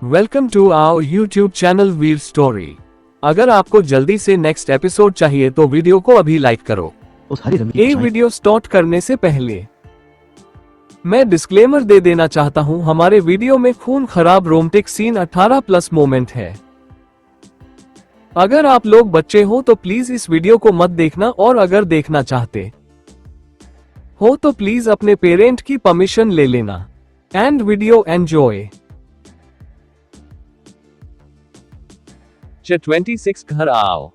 Welcome to our YouTube channel Veer story. अगर आपको जल्दी से नेक्स्ट एपिसोड चाहिए तो वीडियो को अभी लाइक करो। ये वीडियो स्टार्ट करने से पहले मैं डिस्क्लेमर दे देना चाहता हूं, हमारे वीडियो में खून खराब रोमांटिक सीन 18+ मोमेंट है। अगर आप लोग बच्चे हो तो प्लीज इस वीडियो को मत देखना, और अगर देखना चाहते हो तो प्लीज अपने पेरेंट की परमिशन ले लेना। And video enjoy. 26 घर आओ।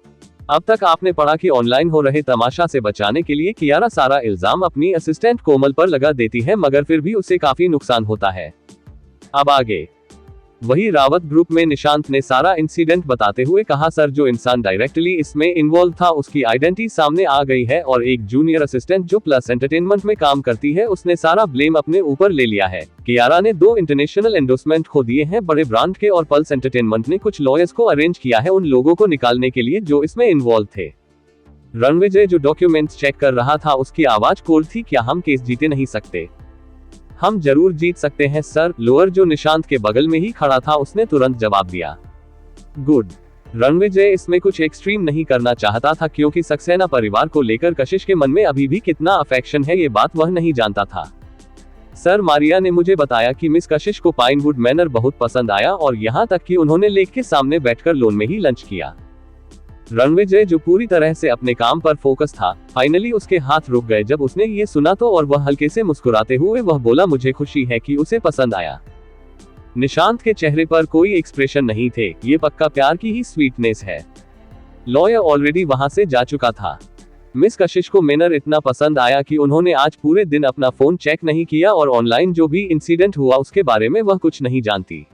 अब तक आपने पढ़ा कि ऑनलाइन हो रहे तमाशा से बचाने के लिए कियारा सारा इल्जाम अपनी असिस्टेंट कोमल पर लगा देती है, मगर फिर भी उसे काफी नुकसान होता है। अब आगे वही रावत ग्रुप में निशांत ने सारा इंसिडेंट बताते हुए कहा, सर जो इंसान डायरेक्टली इसमें इन्वॉल्व था उसकी आइडेंटिटी सामने आ गई है, और एक जूनियर असिस्टेंट जो प्लस एंटरटेनमेंट में काम करती है उसने सारा ब्लेम अपने ऊपर ले लिया है। कियारा ने 2 इंटरनेशनल एंडोर्समेंट खो दिए हैं बड़े ब्रांड के, और पल्स एंटरटेनमेंट ने कुछ लॉयर्स को अरेंज किया है उन लोगों को निकालने के लिए जो इसमें इन्वॉल्व थे। रणविजय जो डॉक्यूमेंट्स चेक कर रहा था उसकी आवाज कोल्ड थी, क्या हम केस जीते नहीं सकते? हम जरूर जीत सकते हैं सर। लोअर जो निशांत के बगल में ही खड़ा था उसने तुरंत जवाब दिया, गुड। रणविजय इसमें कुछ एक्सट्रीम नहीं करना चाहता था, क्योंकि सक्सेना परिवार को लेकर कशिश के मन में अभी भी कितना अफेक्शन है ये बात वह नहीं जानता था। सर मारिया ने मुझे बताया कि मिस कशिश को पाइनवुड मैनर बहुत पसंद आया, और यहाँ तक कि उन्होंने लेक के सामने बैठकर लोन में ही लंच किया। रणविजय जो पूरी तरह से अपने काम पर फोकस था, फाइनली उसके हाथ रुक गए जब उसने ये सुना तो, और वह हल्के से मुस्कुराते हुए वह बोला, मुझे खुशी है कि उसे पसंद आया। निशांत के चेहरे पर कोई एक्सप्रेशन नहीं थे, ये पक्का प्यार की ही स्वीटनेस है। लॉयर ऑलरेडी वहां से जा चुका था। मिस कशिश को मैनर इतना पसंद आया कि उन्होंने आज पूरे दिन अपना फोन चेक नहीं किया, और ऑनलाइन जो भी इंसिडेंट हुआ उसके बारे में वह कुछ नहीं जानती।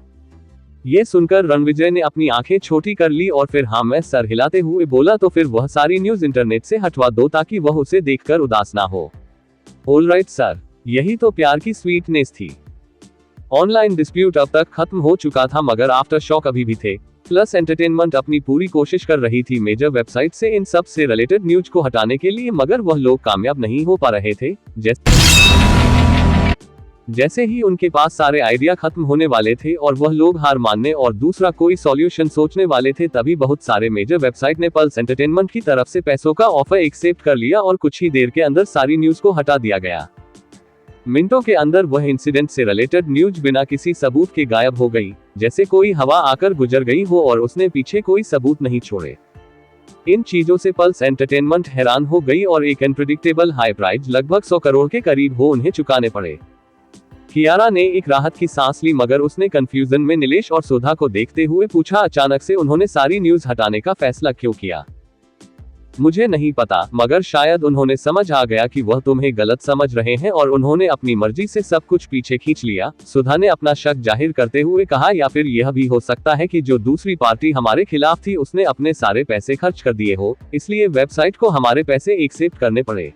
ये सुनकर रणविजय ने अपनी आंखें छोटी कर ली और फिर हाँ मैं सर हिलाते हुए बोला, तो फिर वह सारी न्यूज इंटरनेट से हटवा दो ताकि वह उसे देखकर उदास ना हो। ऑलराइट सर, यही तो प्यार की स्वीटनेस थी। ऑनलाइन डिस्प्यूट अब तक खत्म हो चुका था, मगर आफ्टर शॉक अभी भी थे। प्लस एंटरटेनमेंट अपनी पूरी कोशिश कर रही थी मेजर वेबसाइट से इन सब से रिलेटेड न्यूज को हटाने के लिए, मगर वह लोग कामयाब नहीं हो पा रहे थे। जैसे ही उनके पास सारे आइडिया खत्म होने वाले थे और वह लोग हार मानने और दूसरा कोई सॉल्यूशन सोचने वाले थे, तभी बहुत सारे मेजर वेबसाइट ने पल्स एंटरटेनमेंट की तरफ से पैसों का ऑफर एक्सेप्ट कर लिया, और कुछ ही देर के अंदर सारी न्यूज को हटा दिया गया। मिनटों के अंदर वह इंसिडेंट से रिलेटेड न्यूज बिना किसी सबूत के गायब हो गई, जैसे कोई हवा आकर गुजर गई हो और उसने पीछे कोई सबूत नहीं छोड़े। इन चीजों से पल्स एंटरटेनमेंट हैरान हो गई, और एक अनप्रेडिक्टेबल हाई प्राइस लगभग 100 करोड़ के करीब हो उन्हें चुकाने पड़े। कियारा ने एक राहत की सांस ली, मगर उसने कंफ्यूजन में नीलेश और सुधा को देखते हुए पूछा, अचानक से उन्होंने सारी न्यूज हटाने का फैसला क्यों किया? मुझे नहीं पता, मगर शायद उन्होंने समझ आ गया कि वह तुम्हें गलत समझ रहे हैं और उन्होंने अपनी मर्जी से सब कुछ पीछे खींच लिया। सुधा ने अपना शक जाहिर करते हुए कहा, या फिर यह भी हो सकता है कि जो दूसरी पार्टी हमारे खिलाफ थी उसने अपने सारे पैसे खर्च कर दिए हो, इसलिए वेबसाइट को हमारे पैसे एक्सेप्ट करने पड़े।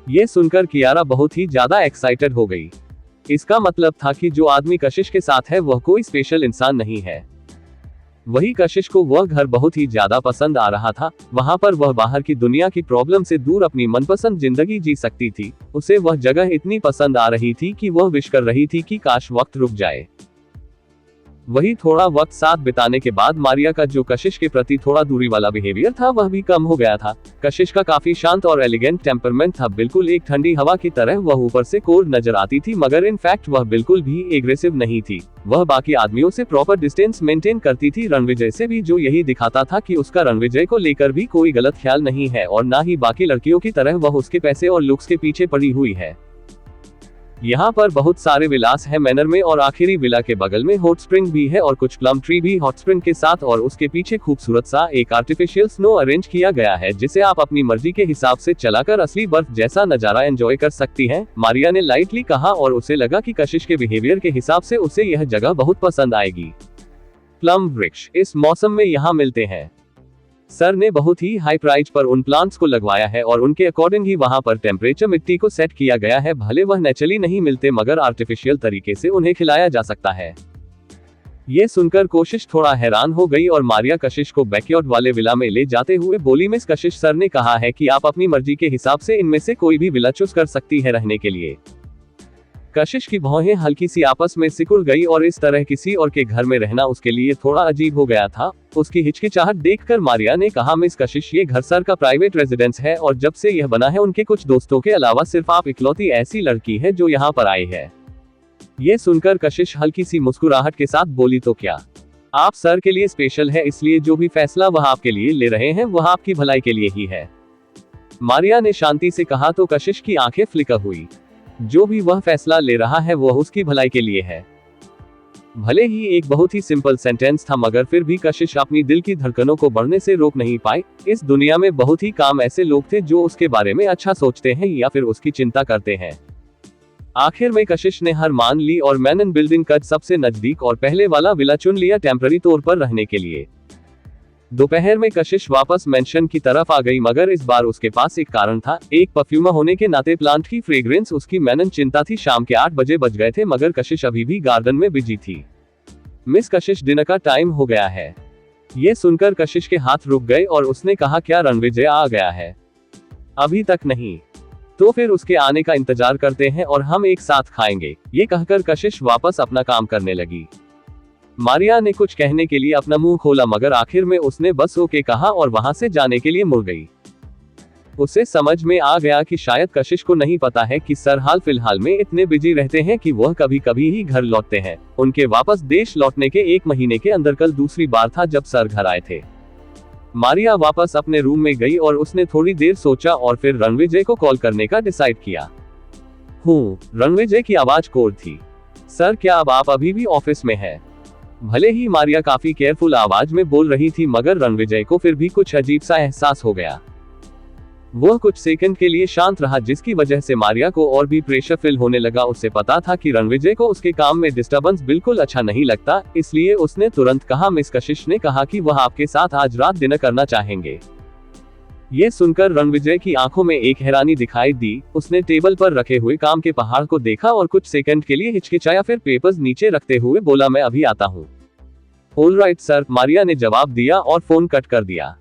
ये सुनकर कियारा बहुत ही ज्यादा एक्साइटेड हो गई। इसका मतलब था कि जो आदमी कशिश के साथ है वह कोई स्पेशल इंसान नहीं है। वही कशिश को वह घर बहुत ही ज्यादा पसंद आ रहा था, वहां पर वह बाहर की दुनिया की प्रॉब्लम से दूर अपनी मनपसंद जिंदगी जी सकती थी। उसे वह जगह इतनी पसंद आ रही थी कि वह विश कर रही थी कि काश वक्त रुक जाए। वही थोड़ा वक्त साथ बिताने के बाद मारिया का जो कशिश के प्रति थोड़ा दूरी वाला बिहेवियर था वह भी कम हो गया था। कशिश का काफी शांत और एलिगेंट टेम्परमेंट था, बिल्कुल एक ठंडी हवा की तरह वह ऊपर से कोल्ड नजर आती थी, मगर इनफैक्ट वह बिल्कुल भी एग्रेसिव नहीं थी। वह बाकी आदमियों से प्रॉपर डिस्टेंस मेंटेन करती थी, रणविजय से भी, जो यही दिखाता था कि उसका रणविजय को लेकर भी कोई गलत ख्याल नहीं है, और ना ही बाकी लड़कियों की तरह वह उसके पैसे और लुक्स के पीछे पड़ी हुई है। यहाँ पर बहुत सारे विलास है मैनर में, और आखिरी विला के बगल में हॉट स्प्रिंग भी है और कुछ प्लम ट्री भी हॉट स्प्रिंग के साथ, और उसके पीछे खूबसूरत सा एक आर्टिफिशियल स्नो अरेंज किया गया है, जिसे आप अपनी मर्जी के हिसाब से चलाकर असली बर्फ जैसा नजारा एंजॉय कर सकती हैं। मारिया ने लाइटली कहा, और उसे लगा कि कशिश के बिहेवियर के हिसाब से उसे यह जगह बहुत पसंद आएगी। प्लम वृक्ष इस मौसम में यहाँ मिलते हैं। सर ने बहुत ही हाई प्राइस पर उन प्लांट्स को लगवाया है, और उनके अकॉर्डिंग ही वहां पर टेम्परेचर मिट्टी को सेट किया गया है। भले वह नेचुरली नहीं मिलते, मगर आर्टिफिशियल तरीके से उन्हें खिलाया जा सकता है। ये सुनकर कोशिश थोड़ा हैरान हो गई, और मारिया कशिश को बैकयार्ड वाले विला में ले जाते हुए बोली, मिस कशिश, सर ने कहा है कि आप अपनी मर्जी के हिसाब से इनमें से कोई भी विला चूज कर सकती है रहने के लिए। कशिश की भौहें हल्की सी आपस में सिकुड़ गई और इस तरह किसी और के घर में रहना उसके लिए थोड़ा अजीब हो गया था। उसकी हिचकिचाहट देखकर मारिया ने कहा, मिस कशिश, ये घर सर का प्राइवेट रेजिडेंस है और जब से यह बना है उनके कुछ दोस्तों के अलावा सिर्फ आप इकलौती ऐसी लड़की है जो यहाँ पर आई है। ये सुनकर कशिश हल्की सी मुस्कुराहट के साथ बोली, तो क्या आप सर के लिए स्पेशल है, इसलिए जो भी फैसला वह आपके लिए ले रहे हैं वह आपकी भलाई के लिए ही है। मारिया ने शांति से कहा तो कशिश की आंखें फ्लिकर हुई। जो भी वह फैसला ले रहा है वह उसकी भलाई के लिए है। भले ही एक बहुत ही सिंपल सेंटेंस था, मगर फिर भी कशिश अपनी दिल की धड़कनों को बढ़ने से रोक नहीं पाई। इस दुनिया में बहुत ही कम ऐसे लोग थे जो उसके बारे में अच्छा सोचते हैं या फिर उसकी चिंता करते हैं। आखिर में कशिश ने हार मान ली और मैनन बिल्डिंग का सबसे नजदीक और पहले वाला विला चुन लिया टेम्पररी तौर पर रहने के लिए। दोपहर में कशिश वापस मेंशन की तरफ आ गई, मगर इस बार उसके पास एक कारण था। एक परफ्यूमर होने के नाते प्लांट की फ्रेग्रेंस उसकी मैनन चिंता थी। शाम के 8 बजे बज गए थे, मगर कशिश अभी भी गार्डन में बिजी थी। मिस कशिश, डिनर का टाइम हो गया है। ये सुनकर कशिश के हाथ रुक गए और उसने कहा, क्या रणविजय आ गया है? अभी तक नहीं। तो फिर उसके आने का इंतजार करते हैं और हम एक साथ खाएंगे। ये कहकर कशिश वापस अपना काम करने लगी। मारिया ने कुछ कहने के लिए अपना मुंह खोला, मगर आखिर में उसने बस ओके कहा और वहां से जाने के लिए मुड़ गई। उसे समझ में आ गया कि शायद कशिश को नहीं पता है कि सर हाल फिलहाल में इतने बिजी रहते हैं कि वह कभी कभी ही घर लौटते हैं। उनके वापस देश लौटने के 1 महीने के अंदर कल दूसरी बार था जब सर घर आए थे। मारिया वापस अपने रूम में गई और उसने थोड़ी देर सोचा और फिर रणविजय को कॉल करने का डिसाइड किया। रणविजय की आवाज कोर्ड थी। सर, क्या अब आप अभी भी ऑफिस में हैं? भले ही मारिया काफी केयरफुल आवाज में बोल रही थी, मगर रणविजय को फिर भी कुछ अजीब सा एहसास हो गया। वह कुछ सेकंड के लिए शांत रहा, जिसकी वजह से मारिया को और भी प्रेशर फील होने लगा। उसे पता था कि रणविजय को उसके काम में डिस्टर्बेंस बिल्कुल अच्छा नहीं लगता, इसलिए उसने तुरंत कहा, मिस कशिश ने कहा कि वह आपके साथ आज रात डिनर करना चाहेंगे। ये सुनकर रणविजय की आंखों में एक हैरानी दिखाई दी। उसने टेबल पर रखे हुए काम के पहाड़ को देखा और कुछ सेकंड के लिए हिचकिचाया, फिर पेपर्स नीचे रखते हुए बोला, मैं अभी आता हूँ। ऑलराइट सर, मारिया ने जवाब दिया और फोन कट कर दिया।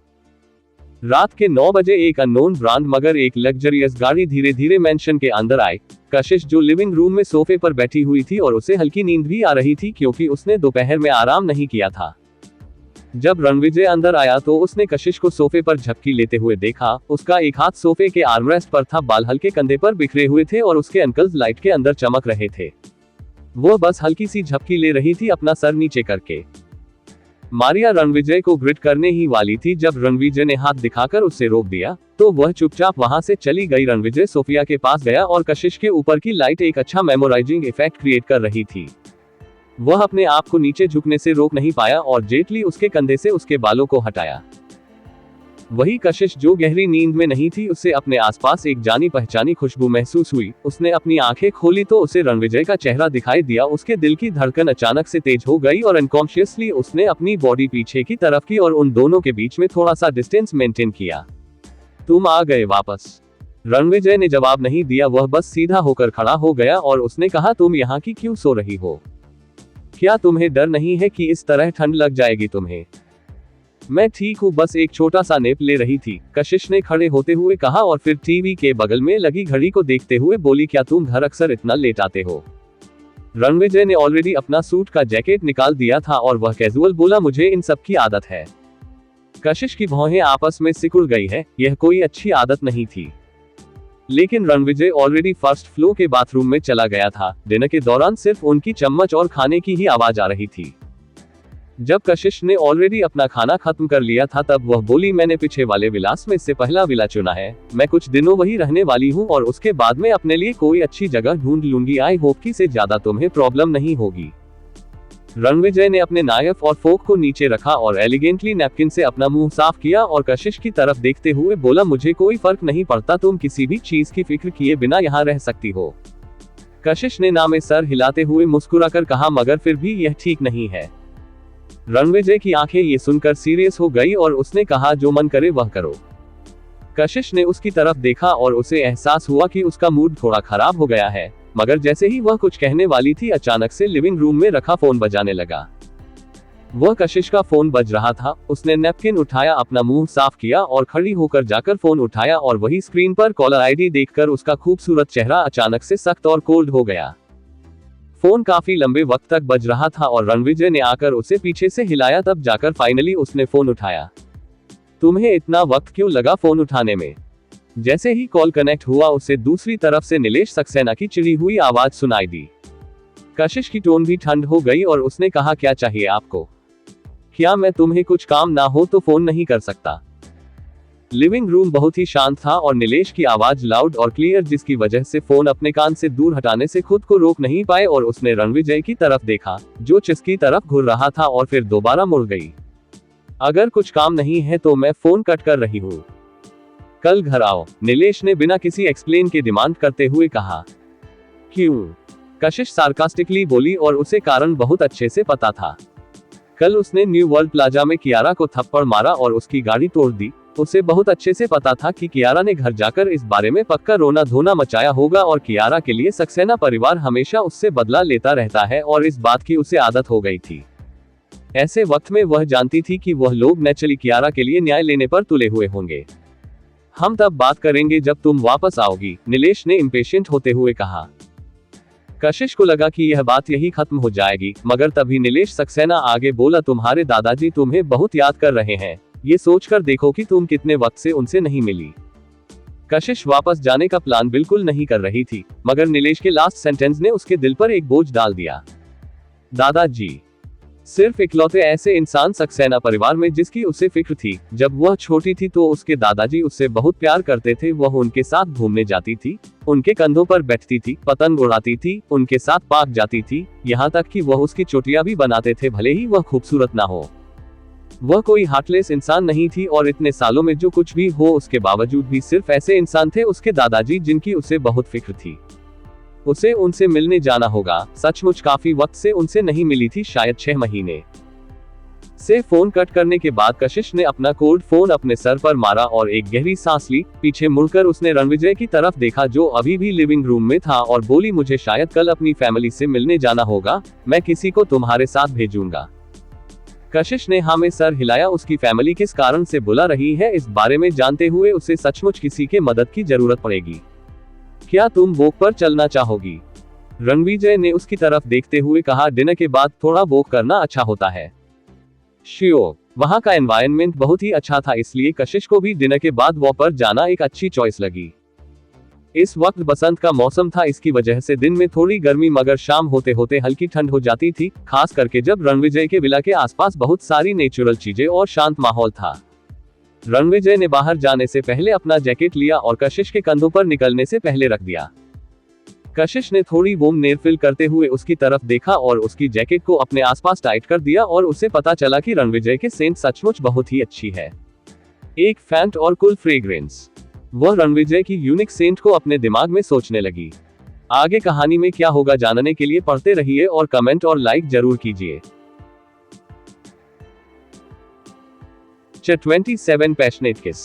रात के 9 बजे एक अननोन ब्रांड मगर एक लग्जरियस गाड़ी धीरे धीरे मेंशन के अंदर आई। कशिश जो लिविंग रूम में सोफे पर बैठी हुई थी और उसे हल्की नींद भी आ रही थी क्योंकि उसने दोपहर में आराम नहीं किया था। जब रणविजय अंदर आया तो उसने कशिश को सोफे पर झपकी लेते हुए देखा। उसका एक हाथ सोफे के आर्मरेस्ट पर था, बाल हल्के कंधे पर बिखरे हुए थे और उसके अंकल्स लाइट के अंदर चमक रहे थे। वो बस हल्की सी झपकी ले रही थी, अपना सर नीचे करके। मारिया रणविजय को ग्रिट करने ही वाली थी जब रणविजय ने हाथ दिखाकर उसे रोक दिया, तो वह चुपचाप वहां से चली गई। रणविजय सोफिया के पास गया और कशिश के ऊपर की लाइट एक अच्छा मेमोराइजिंग इफेक्ट क्रिएट कर रही थी। वह अपने आप को नीचे झुकने से रोक नहीं पाया और जेटली उसके कंधे से उसके बालों को हटाया। वही कशिश जो गहरी नींद में नहीं थी, उसे अपने आसपास एक जानी पहचानी खुशबू महसूस हुई। उसने अपनी आंखें खोली तो उसे रणविजय का चेहरा दिखाई दिया। उसके दिल की धड़कन अचानक से तेज हो गई और अनकॉन्शियसली उसने अपनी बॉडी पीछे की तरफ की और उन दोनों के बीच में थोड़ा सा डिस्टेंस मेंटेन किया। तुम आ गए वापस? रणविजय ने जवाब नहीं दिया, वह बस सीधा होकर खड़ा हो गया और उसने कहा, तुम यहाँ की क्यों सो रही हो? क्या तुम्हें डर नहीं है कि इस तरह ठंड लग जाएगी तुम्हें? मैं ठीक हूँ, बस एक छोटा सा नैप ले रही थी, कशिश ने खड़े होते हुए कहा और फिर टीवी के बगल में लगी घड़ी को देखते हुए बोली, क्या तुम घर अक्सर इतना लेट आते हो? रणविजय ने ऑलरेडी अपना सूट का जैकेट निकाल दिया था और वह कैजुअल बोला, मुझे इन सब की आदत है। कशिश की भौहें आपस में सिकुड़ गई है। यह कोई अच्छी आदत नहीं थी, लेकिन रणविजय ऑलरेडी फर्स्ट फ्लोर के बाथरूम में चला गया था। डिनर के दौरान सिर्फ उनकी चम्मच और खाने की ही आवाज आ रही थी। जब कशिश ने ऑलरेडी अपना खाना खत्म कर लिया था तब वह बोली, मैंने पीछे वाले विलास में से पहला विला चुना है। मैं कुछ दिनों वही रहने वाली हूँ और उसके बाद में अपने लिए कोई अच्छी जगह ढूंढ लूंगी। आई होप कि से ज्यादा तुम्हें प्रॉब्लम नहीं होगी। रणविजय ने अपने नाइफ और फोक को नीचे रखा और एलिगेंटली नैपकिन से अपना मुंह साफ किया और कशिश की तरफ देखते हुए बोला, मुझे कोई फर्क नहीं पड़ता, तुम किसी भी चीज की फिक्र किए बिना यहाँ रह सकती हो। कशिश ने ना में सर हिलाते हुए मुस्कुराकर कहा, मगर फिर भी यह ठीक नहीं है। रणविजय की आंखें ये सुनकर सीरियस हो गई और उसने कहा, जो मन करे वह करो। कशिश ने उसकी तरफ देखा और उसे एहसास हुआ कि उसका मूड थोड़ा खराब हो गया है, मगर जैसे ही वह कुछ कहने वाली थी अचानक से लिविंग रूम में रखा फोन बजाने लगा। वह कशिश का फोन बज रहा था। उसने नैपकिन उठाया, अपना मुंह साफ किया और खड़ी होकर जाकर फोन उठाया और वही स्क्रीन पर कॉलर आईडी देखकर उसका खूबसूरत चेहरा अचानक से सख्त और कोल्ड हो गया। फोन काफी लंबे वक्त तक बज रहा था और रणविजय ने आकर उसे पीछे से हिलाया, तब जाकर फाइनली उसने फोन उठाया। तुम्हें इतना वक्त क्यों लगा फोन उठाने में? जैसे ही कॉल कनेक्ट हुआ उसे दूसरी तरफ से नीलेश सक्सेना की चिड़ी हुई आवाज सुनाई दी। कशिश की टोन भी ठंड हो गई और उसने कहा, क्या चाहिए आपको? क्या मैं तुम्हें कुछ काम ना हो तो फोन नहीं कर सकता? लिविंग रूम बहुत ही शांत था और नीलेश की आवाज लाउड और क्लियर, जिसकी वजह से फोन अपने कान से दूर हटाने से खुद को रोक नहीं पाए और उसने रणविजय की तरफ देखा, जो चिस की तरफ घूर रहा था और फिर दोबारा मुड़ गई। अगर कुछ काम नहीं है तो मैं फोन कट कर रही हूँ, कल घर आओ, नीलेश ने बिना किसी एक्सप्लेन के डिमांड करते हुए कहा। क्यों? कशिश सार्कास्टिकली बोली और उसे कारण बहुत अच्छे से पता था। कल उसने न्यू वर्ल्ड प्लाजा में कियारा को थप्पड़ मारा और उसकी गाड़ी तोड़ दी। उसे बहुत अच्छे से पता था कि कियारा ने घर जाकर इस बारे में पक्का रोना धोना मचाया होगा और कियारा के लिए सक्सेना परिवार हमेशा उससे बदला लेता रहता है और इस बात की उसे आदत हो गई थी। ऐसे वक्त में वह जानती थी कि वह लोग नेचुरली कियारा के लिए न्याय लेने पर तुले हुए होंगे। हम तब बात करेंगे जब तुम वापस आओगी, नीलेश ने इम्पेशेंट होते हुए कहा। कशिश को लगा कि यह बात यही खत्म हो जाएगी, मगर तभी नीलेश सक्सेना आगे बोला, तुम्हारे दादाजी तुम्हें बहुत याद कर रहे हैं, ये सोचकर देखो कि तुम कितने वक्त से उनसे नहीं मिली। कशिश वापस जाने का प्लान बिल्कुल नहीं कर रही थी, मगर नीलेश के लास्ट सेंटेंस ने उसके दिल पर एक बोझ डाल दिया। दादाजी, सिर्फ इकलौते ऐसे इंसान सक्सेना परिवार में जिसकी उसे फिक्र थी। जब वह छोटी थी तो उसके दादाजी उससे बहुत प्यार करते थे। वह उनके साथ घूमने जाती थी, उनके कंधों पर बैठती थी, पतंग उड़ाती थी, उनके साथ पार्क जाती थी, यहाँ तक कि वह उसकी चोटियां भी बनाते थे, भले ही वह खूबसूरत ना हो। वह कोई हार्टलेस इंसान नहीं थी और इतने सालों में जो कुछ भी हो उसके बावजूद भी सिर्फ ऐसे इंसान थे उसके दादाजी जिनकी उसे बहुत फिक्र थी। उसे उनसे मिलने जाना होगा। सचमुच काफी वक्त से उनसे नहीं मिली थी, शायद 6 महीने से। फोन कट करने के बाद कशिश ने अपना कोड फोन अपने सर पर मारा और एक गहरी सांस ली। पीछे मुड़कर उसने रणविजय की तरफ देखा जो अभी भी लिविंग रूम में था और बोली, मुझे शायद कल अपनी फैमिली से मिलने जाना होगा, मैं किसी को तुम्हारे साथ भेजूंगा। कशिश ने हाँ में सर हिलाया। उसकी फैमिली किस कारण से बुला रही है इस बारे में जानते हुए उसे सचमुच किसी के मदद की जरूरत पड़ेगी। क्या तुम वॉक पर चलना चाहोगी? रणविजय ने उसकी तरफ देखते हुए कहा, डिनर के बाद थोड़ा वॉक करना अच्छा होता है। श्योर। वहां का एनवायरनमेंट बहुत ही अच्छा था, इसलिए कशिश को भी डिनर के बाद वॉक पर जाना एक अच्छी चॉइस लगी। इस वक्त बसंत का मौसम था, इसकी वजह से दिन में थोड़ी गर्मी मगर शाम होते होते हल्की ठंड हो जाती थी, खास करके जब रणविजय के विला के आसपास बहुत सारी नेचुरल चीजें और शांत माहौल था। रणविजय ने बाहर जाने से पहले अपना जैकेट लिया और कशिश के कंधों पर निकलने से पहले रख दिया। कशिश ने थोड़ी वार्म एयर फील करते हुए उसकी तरफ देखा और उसकी जैकेट को अपने आसपास टाइट कर दिया और उसे पता चला कि रणविजय के सेंट सचमुच बहुत ही अच्छी है। एक फैंट और कूल फ्रेग्रेंस। वह रणविजय की यूनिक सेंट को अपने दिमाग में सोचने लगी। आगे कहानी में क्या होगा जानने के लिए पढ़ते रहिए और कमेंट और लाइक जरूर कीजिए। 27 पैशनेट किस।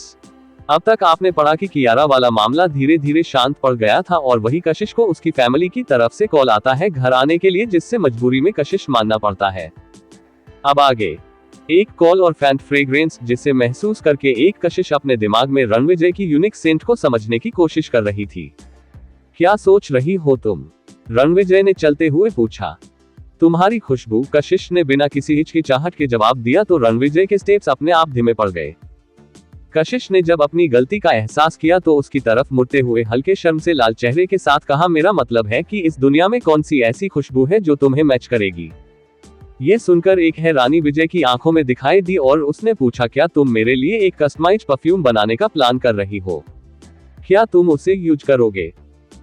अब तक आपने पढ़ा कि कियारा वाला मामला धीरे धीरे शांत पड़ गया था और वही कशिश को उसकी फैमिली की तरफ से कॉल आता है घर आने के लिए, जिससे मजबूरी में कशिश मानना पड़ता है। अब आगे एक कॉल और फैंट फ्रेग्रेंस, जिसे महसूस करके एक कशिश अपने दिमाग में रणविजय की यूनिक सेंट को समझने की कोशिश कर रही थी। क्या सोच रही हो तुम? रणविजय ने चलते हुए पूछा। तुम्हारी खुशबू, कशिश ने बिना किसी हिचकिचाहट के जवाब दिया तो रणविजय के स्टेप्स अपने आप धीमे पड़ गए। कशिश ने जब अपनी गलती का एहसास किया तो उसकी तरफ मुड़ते हुए हल्के शर्म से लाल चेहरे के साथ कहा, मेरा मतलब है कि इस दुनिया में कौन सी ऐसी खुशबू है जो तुम्हें मैच करेगी? ये सुनकर एक हैरानी विजय की आंखों में दिखाई दी और उसने पूछा, क्या तुम मेरे लिए एक कस्टमाइज्ड परफ्यूम बनाने का प्लान कर रही हो? क्या तुम उसे यूज करोगे?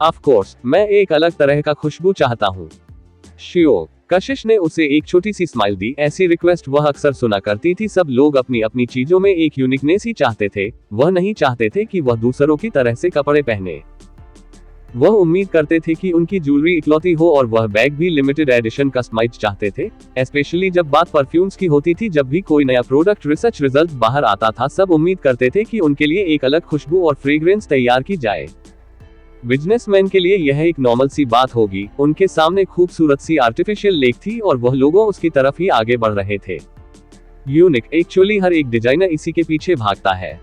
ऑफ कोर्स, मैं एक अलग तरह का खुशबू चाहता हूँ। श्योर। कशिश ने उसे एक छोटी सी स्माइल दी। ऐसी रिक्वेस्ट वह अक्सर सुना करती थी। सब लोग अपनी अपनी चीजों में एक यूनिकनेस ही चाहते थे। वह नहीं चाहते थे कि वह दूसरों की तरह से कपड़े पहने। वह उम्मीद करते थे कि उनकी ज्वेलरी इकलौती हो और वह बैग भी लिमिटेड एडिशन कस्टमाइज चाहते थे, स्पेशली जब बात परफ्यूम्स की होती थी। जब भी कोई नया प्रोडक्ट रिसर्च रिजल्ट बाहर आता था, सब उम्मीद करते थे कि उनके लिए एक अलग खुशबू और फ्रेग्रेंस तैयार की जाए। बिजनेसमैन के लिए यह एक नॉर्मल सी बात होगी। उनके सामने खूबसूरत सी आर्टिफिशियल लेक थी और वह लोगों उसकी तरफ ही आगे बढ़ रहे थे। यूनिक, एक्चुअली हर एक डिजाइनर इसी के पीछे भागता है।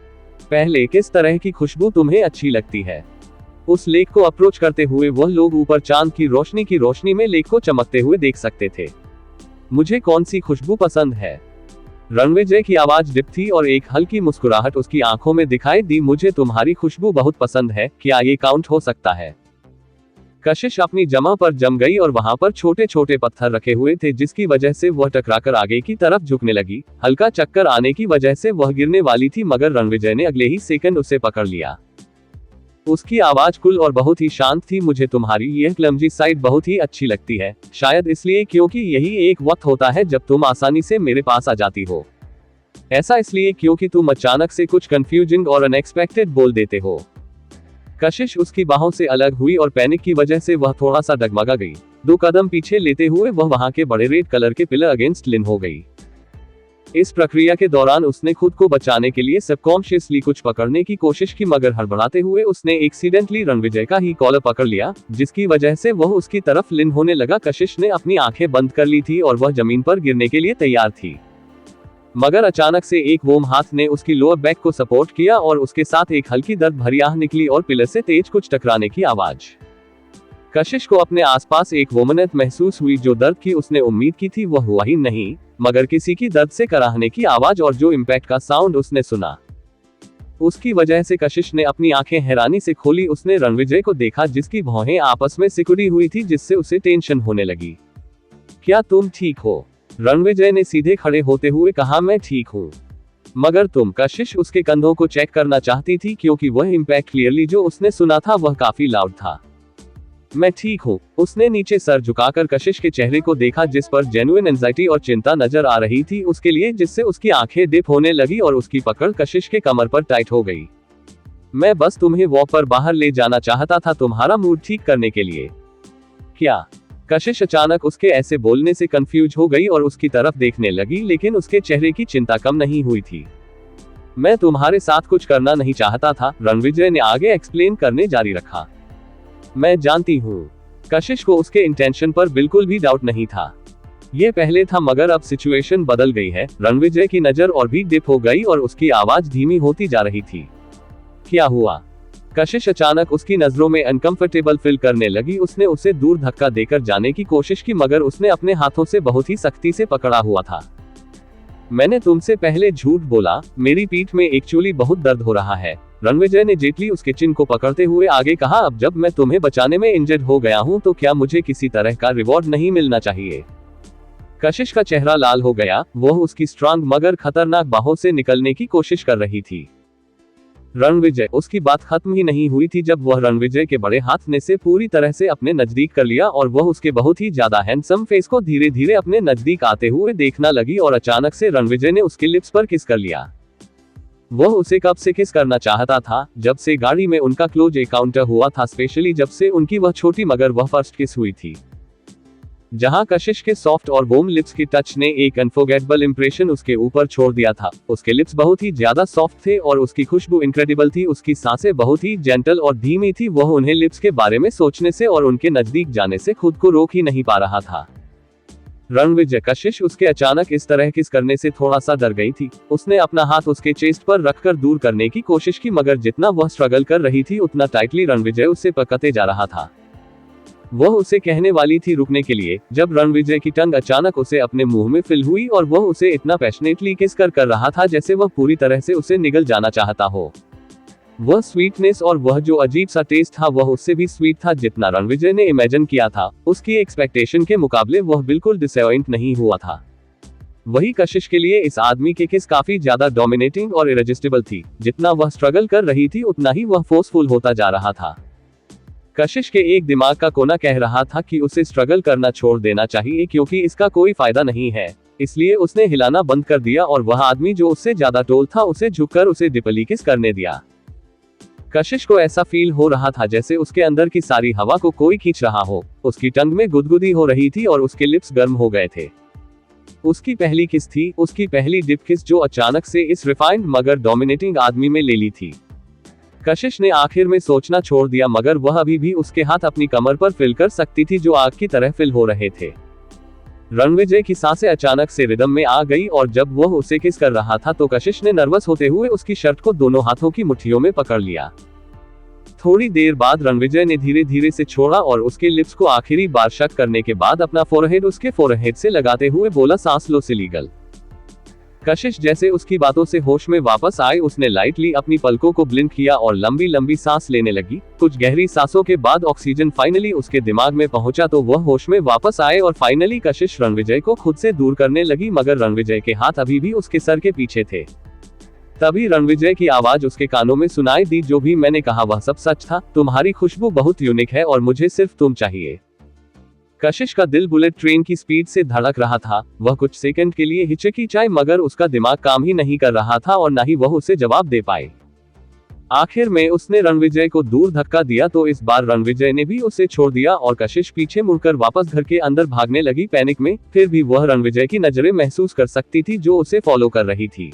पहले, किस तरह की खुशबू तुम्हें अच्छी लगती है? उस लेक को अप्रोच करते हुए वह लोग ऊपर चांद की रोशनी में लेक को चमकते हुए देख सकते थे। मुझे कौन सी खुशबू पसंद है? रणविजय की आवाज डिप थी और एक हल्की मुस्कुराहट उसकी आंखों में दिखाई दी। मुझे तुम्हारी खुशबू बहुत पसंद है, क्या ये काउंट हो सकता है? कशिश अपनी जमा पर जम गई और वहां पर छोटे छोटे पत्थर रखे हुए थे जिसकी वजह से वह टकराकर आगे की तरफ झुकने लगी। हल्का चक्कर आने की वजह से वह गिरने वाली थी मगर रणविजय ने अगले ही सेकंड उसे पकड़ लिया। उसकी आवाज कुल और बहुत ही शांत थी। मुझे तुम्हारी यह क्लमजी साइड बहुत ही अच्छी लगती है, शायद इसलिए क्योंकि यही एक वक्त होता है जब तुम आसानी से मेरे पास आ जाती हो। ऐसा इसलिए क्योंकि तुम अचानक से कुछ कंफ्यूजिंग और अनएक्सपेक्टेड बोल देते हो। कशिश उसकी बाहों से अलग हुई और पैनिक की वजह से वह थोड़ा सा डगमगा गई। 2 कदम पीछे लेते हुए वह वहां के बड़े रेड कलर के पिलर अगेंस्ट लिन हो गई। इस प्रक्रिया के दौरान उसने खुद को बचाने के लिए सबकॉन्शियसली कुछ पकड़ने की कोशिश की मगर हड़बड़ाते हुए उसने एक्सीडेंटली रणविजय का ही कॉलर पकड़ लिया जिसकी वजह से वह उसकी तरफ लिन होने लगा। कशिश ने अपनी आंखें बंद कर ली थी और वह जमीन पर गिरने के लिए तैयार थी मगर अचानक से एक वोम हाथ ने उसकी लोअर बैक को सपोर्ट किया और उसके साथ एक हल्की दर्द भरी आह निकली और पिलर से तेज कुछ टकराने की आवाज। कशिश को अपने आसपास एक वोमनेत महसूस हुई। जो दर्द की उसने उम्मीद की थी वह हुआ ही नहीं मगर किसी की दर्द से कराहने की आवाज और जो इम्पैक्ट का साउंड उसने सुना उसकी वजह से कशिश ने अपनी आंखें हैरानी से खोली। उसने रणविजय को देखा जिसकी भौहें आपस में सिकुड़ी हुई थी जिससे उसे टेंशन होने लगी। क्या तुम ठीक हो? रणविजय ने सीधे खड़े होते हुए कहा, मैं ठीक हूँ। मगर तुम? कशिश उसके कंधों को चेक करना चाहती थी क्योंकि वह इम्पैक्ट क्लियरली जो उसने सुना था वह काफी लाउड था। मैं ठीक हूँ। उसने नीचे सर झुकाकर कशिश के चेहरे को देखा जिस पर जेन्युइन एंजाइटी और चिंता नजर आ रही थी उसके लिए जिससे उसकी आंखें डिप होने लगी और उसकी पकड़ कशिश के कमर पर टाइट हो गई। मैं बस तुम्हें वॉक पर बाहर ले जाना चाहता था तुम्हारा मूड ठीक करने के लिए। क्या? कशिश अचानक उसके ऐसे बोलने से कंफ्यूज हो गई और उसकी तरफ देखने लगी लेकिन उसके चेहरे की चिंता कम नहीं हुई थी। मैं तुम्हारे साथ कुछ करना नहीं चाहता था, रणविजय ने आगे एक्सप्लेन करने जारी रखा। मैं जानती हूँ। कशिश को उसके इंटेंशन पर बिल्कुल भी डाउट नहीं था। ये पहले था मगर अब सिचुएशन बदल गई है। रणविजय की नजर और भी डिप हो गई और उसकी आवाज धीमी होती जा रही थी। क्या हुआ? कशिश अचानक उसकी नजरों में अनकंफर्टेबल फील करने लगी। उसने उसे दूर धक्का देकर जाने की कोशिश की मगर उसने अपने हाथों से बहुत ही सख्ती से पकड़ा हुआ था। मैंने तुमसे पहले झूठ बोला, मेरी पीठ में एक्चुअली बहुत दर्द हो रहा है। रणविजय ने जेटली उसके चिन को पकड़ते हुए आगे कहा, अब जब मैं तुम्हें बचाने में इंजर्ड हो गया हूं तो क्या मुझे किसी तरह का रिवॉर्ड नहीं मिलना चाहिए? कशिश का चेहरा लाल हो गया। वह उसकी स्ट्रांग मगर खतरनाक बाहों से निकलने की कोशिश कर रही थी। रणविजय, उसकी बात खत्म ही नहीं हुई थी जब वह रणविजय के बड़े हाथ ने से पूरी तरह से अपने नजदीक कर लिया और वह उसके बहुत ही ज्यादा हैंडसम फेस को धीरे धीरे अपने नजदीक आते हुए देखना लगी और अचानक से रणविजय ने उसके लिप्स पर किस कर लिया। वह उसे कब से किस करना चाहता था, जब से गाड़ी में उनका क्लोज एनकाउंटर हुआ था, स्पेशली जब से उनकी वह छोटी मगर वह फर्स्ट किस हुई थी, जहां कशिश के सॉफ्ट और वोम लिप्स की टच ने एक अनफॉरगेटेबल इंप्रेशन उसके ऊपर छोड़ दिया था। उसके लिप्स बहुत ही ज्यादा सॉफ्ट थे और उसकी खुशबू इनक्रेडिबल थी। उसकी सांसें बहुत ही जेंटल और धीमी थी। वह उन्हें लिप्स के बारे में सोचने से और उनके नजदीक जाने से खुद को रोक ही नहीं पा रहा था। रणविजय, कशिश उसके अचानक इस तरह किस करने से थोड़ा सा डर गई थी। उसने अपना हाथ उसके चेस्ट पर रखकर दूर करने की कोशिश की मगर जितना वह स्ट्रगल कर रही थी उतना टाइटली रणविजय उससे पकड़ते जा रहा था। वह उसे कहने वाली थी रुकने के लिए जब रणविजय की टंग अचानक उसे अपने मुंह में फिल हुई और वह उसे इतना पैशनेटली किस कर रहा था जैसे वह पूरी तरह से उसे निगल जाना चाहता हो। वह स्वीटनेस और वह जो अजीब सा टेस्ट था वह उससे भी स्वीट था जितना रणविजय ने इमेजिन किया था। उसकी एक्सपेक्टेशन के मुकाबले वह बिल्कुल डिसअपॉइंट नहीं हुआ था। वही कशिश के लिए इस आदमी के किस काफी ज्यादा डोमिनेटिंग और इरेजिस्टिबल थी। जितना वह स्ट्रगल कर रही थी उतना ही वह फोर्सफुल होता जा रहा था। कशिश के एक दिमाग का कोना कह रहा था कि उसे स्ट्रगल करना छोड़ देना चाहिए क्योंकि इसका कोई फायदा नहीं है। इसलिए उसने हिलाना बंद कर दिया और वह आदमी जो उससे ज्यादा टोल था उसे झुककर उसे डिपली किस करने दिया। कशिश को ऐसा फील हो रहा था जैसे उसके अंदर की सारी हवा को कोई खींच रहा हो। उसकी टंग में गुदगुदी हो रही थी और उसके लिप्स गर्म हो गए थे। उसकी पहली किस थी, उसकी पहली डिप किस जो अचानक से इस रिफाइंड मगर डोमिनेटिंग आदमी में ले ली थी। कशिश ने आखिर में सोचना छोड़ दिया मगर वह अभी भी उसके हाथ अपनी कमर पर फिल कर सकती थी जो आग की तरह फिल हो रहे थे। रणविजय की सांसें अचानक से रिदम में आ गई और जब वह उसे किस कर रहा था तो कशिश ने नर्वस होते हुए उसकी शर्ट को दोनों हाथों की मुट्ठियों में पकड़ लिया। थोड़ी देर बाद रणविजय ने धीरे धीरे से छोड़ा और उसके लिप्स को आखिरी बार शक करने के बाद अपना फोरहेड उसके फोरहेड से लगाते हुए बोला, सांस लो सिलीगल। कशिश जैसे उसकी बातों से होश में वापस आए, उसने लाइटली अपनी पलकों को ब्लिंक किया और लंबी लंबी सांस लेने लगी। कुछ गहरी सांसों के बाद ऑक्सीजन फाइनली उसके दिमाग में पहुंचा तो वह होश में वापस आए और फाइनली कशिश रणविजय को खुद से दूर करने लगी, मगर रणविजय के हाथ अभी भी उसके सर के पीछे थे। तभी रणविजय की आवाज उसके कानों में सुनाई दी, जो भी मैंने कहा वह सब सच था। तुम्हारी खुशबू बहुत यूनिक है और मुझे सिर्फ तुम चाहिए। कशिश का दिल बुलेट ट्रेन की स्पीड से धड़क रहा था। वह कुछ सेकंड के लिए हिचकिचाई, मगर उसका दिमाग काम ही नहीं कर रहा था और न ही वह उसे जवाब दे पाए। आखिर में उसने रणविजय को दूर धक्का दिया तो इस बार रणविजय ने भी उसे छोड़ दिया और कशिश पीछे मुड़कर वापस घर के अंदर भागने लगी पैनिक में। फिर भी वह रणविजय की नजरें महसूस कर सकती थी जो उसे फॉलो कर रही थी।